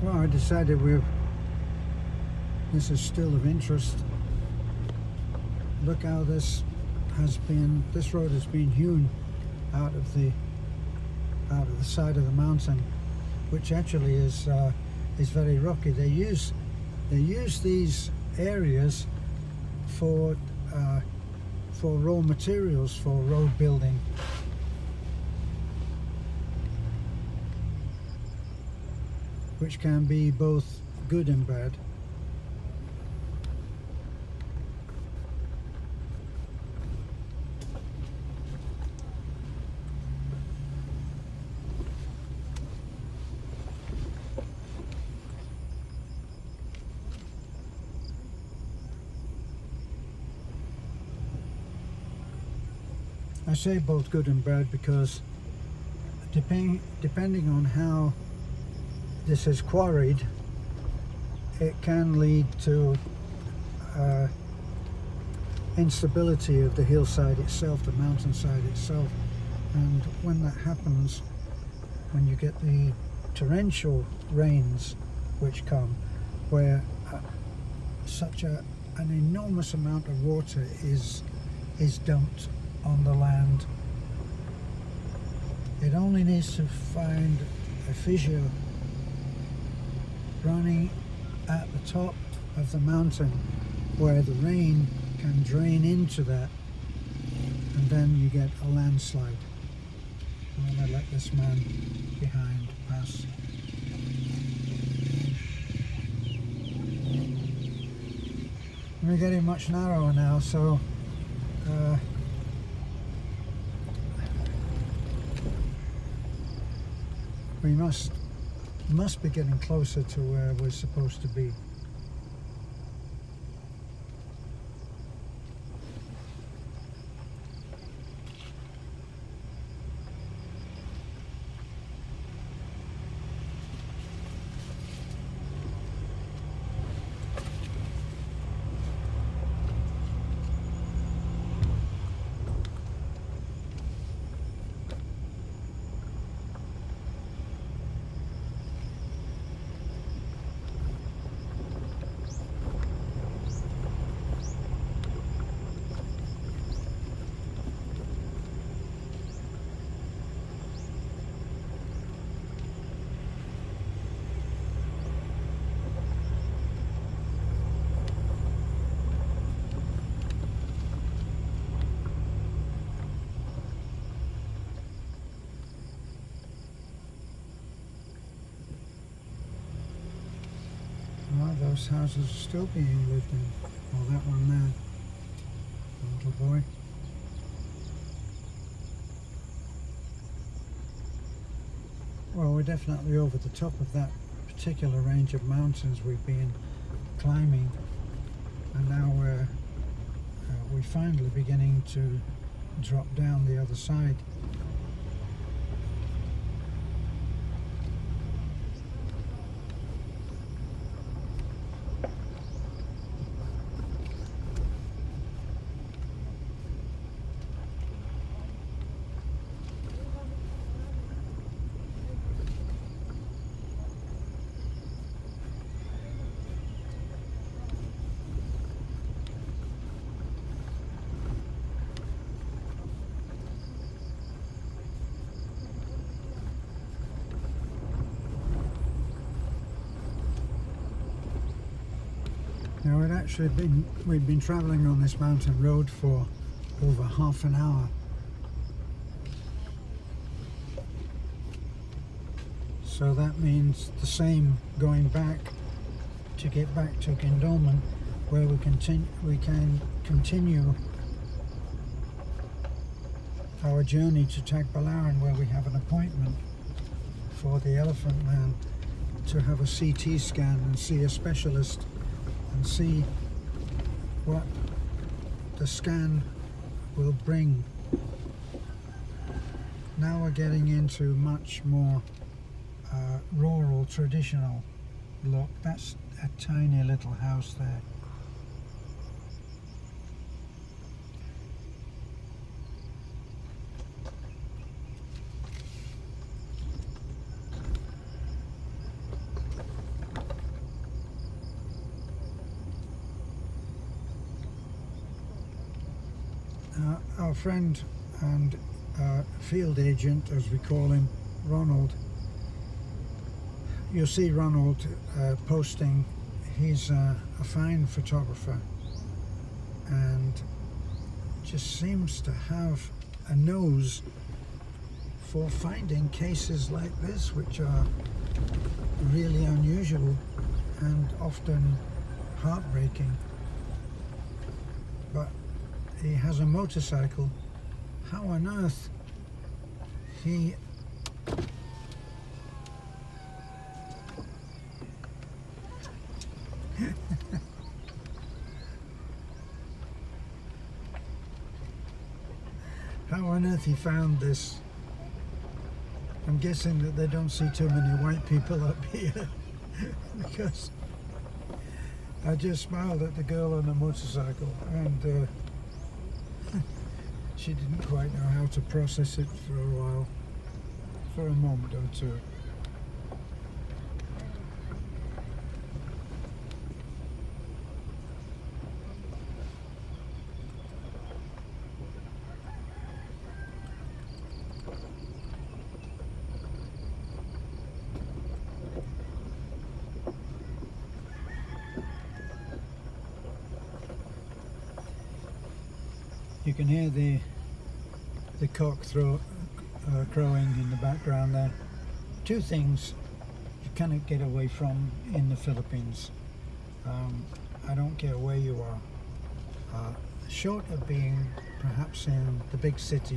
Well, I decided this is still of interest. Look how this road has been hewn out of the side of the mountain, which actually is very rocky. They use these areas for raw materials for road building. Which can be both good and bad. I say both good and bad because depending on how this is quarried, it can lead to instability of the hillside itself, the mountainside itself. And when that happens, when you get the torrential rains which come, where such an enormous amount of water is dumped on the land, it only needs to find a fissure running at the top of the mountain where the rain can drain into that, and then you get a landslide. I'm going to let this man behind pass. We're getting much narrower now, so we must be getting closer to where we're supposed to be. Well, those houses are still being lived in. Oh, that one there, the little boy. Well, we're definitely over the top of that particular range of mountains we've been climbing, and now we're finally beginning to drop down the other side. Now we'd been travelling on this mountain road for over half an hour. So that means the same going back to get back to Guindolmen, where we can continue our journey to Tagbilaran, where we have an appointment for the Elephant Man to have a CT scan and see a specialist and see what the scan will bring. Now we're getting into much more rural, traditional look. That's a tiny little house there. our friend and field agent, as we call him, Ronald. You'll see Ronald posting. He's a fine photographer and just seems to have a nose for finding cases like this, which are really unusual and often heartbreaking. But he has a motorcycle. How on earth he how on earth he found this? I'm guessing that they don't see too many white people up here because I just smiled at the girl on the motorcycle and she didn't quite know how to process it for a while, for a moment or two. You can hear the cock crowing in the background there. Two things you cannot get away from in the Philippines. I don't care where you are. Short of being perhaps in the big city